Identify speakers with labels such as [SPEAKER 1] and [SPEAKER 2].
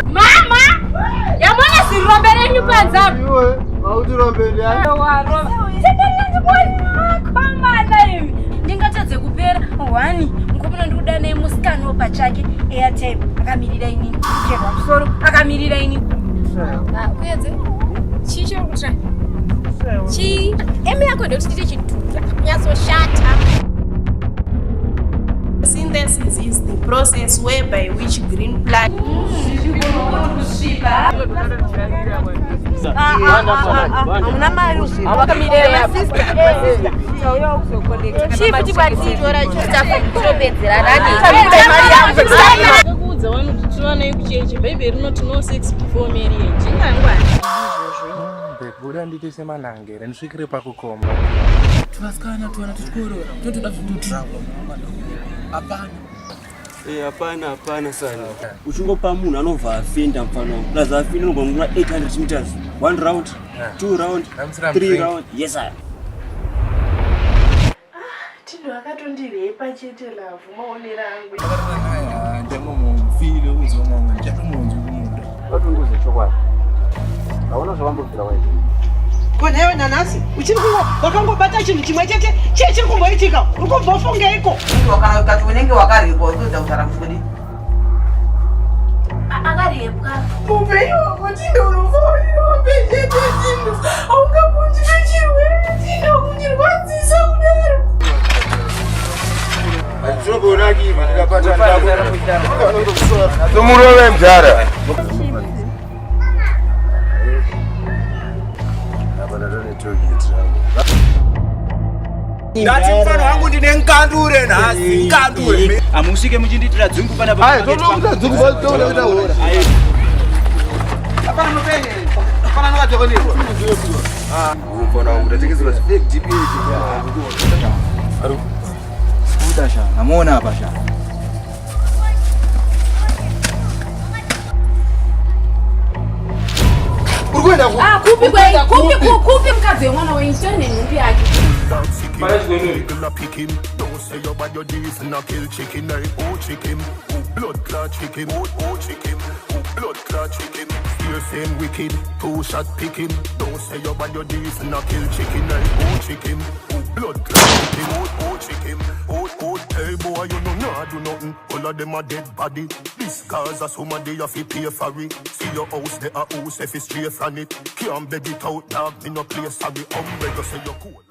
[SPEAKER 1] Mama! Yamona si robere nyumba zangu.
[SPEAKER 2] Wewe, hautirobere yani.
[SPEAKER 1] Koma naye. Ndingatadze kupera 1 ngopona ndikuda naye musikani opa chake airtime akamirira ini kucherwa musoro akamirira ini. Kuyedze. Chicho kutra. Chi emi yako ndio titite chituka. Yaso shata.
[SPEAKER 3] Synthesis is the process whereby which green plant
[SPEAKER 2] Buda ndite semanangere ndisvikire pakukomba. Tunasikana tuana tuchikoro. Totoda tutravel.
[SPEAKER 4] Hapana sana. Uchingopa munhu anobva afenda mfano. Plus afenda unogona 800 meters. 1 round, 2 round, 3 round. Yes sir.
[SPEAKER 3] Tindo akatondirei pachete lavu maonera angu.
[SPEAKER 2] Ndemo mufile uzomanga njamunzu kumuntu.
[SPEAKER 4] Watunguze chokwadi. Aona zvavambobvira wewe.
[SPEAKER 5] Konewe nanasi uchiri kungo wakangobata chinhu chimwe chete chiri kungoitika uri kubvofungeiko
[SPEAKER 6] wakana ukati unenge wakarekwa utoda kugara mufudi
[SPEAKER 1] Akarebwa.
[SPEAKER 3] Mupenyu wako Tindo unofanira pechete Tindo haungabvunzi nechirwere Tindo kuchirwadzisa kudaro.
[SPEAKER 2] Atsobona kiva ndikapata ndako. Tomurove mjara.
[SPEAKER 7] Ndati mfano wangu ndine nkandure nhasi, nkandure.
[SPEAKER 4] Amusike muchinditira dzungu pana pa.
[SPEAKER 2] Ayi, tonokuta dzungu batola kuita hora.
[SPEAKER 6] apana mupende apana nokatokonekwa
[SPEAKER 2] Mfano wangu ndatengeserwa fake DPH. Aro.
[SPEAKER 4] Kuda sha, namuona hapa sha.
[SPEAKER 2] Urkwenda ku.
[SPEAKER 1] Kupi mkazi wemwana weintone nyumbi yake.
[SPEAKER 8] Don't say your bad your deeds and kill chicken. Chicken, blood clot chicken, chicken, blood clot chicken. Fear same wicked, 2 shot picking. Don't say your bad your deeds and kill chicken. Chicken, blood clot chicken, chicken, hey boy you know not do nothing. All of them are dead body. This cause of somebody you fi pay for it. See your house there a house if it's straight from it. Can't beg it out dog, me no play sorry. Umbrella say you're cool.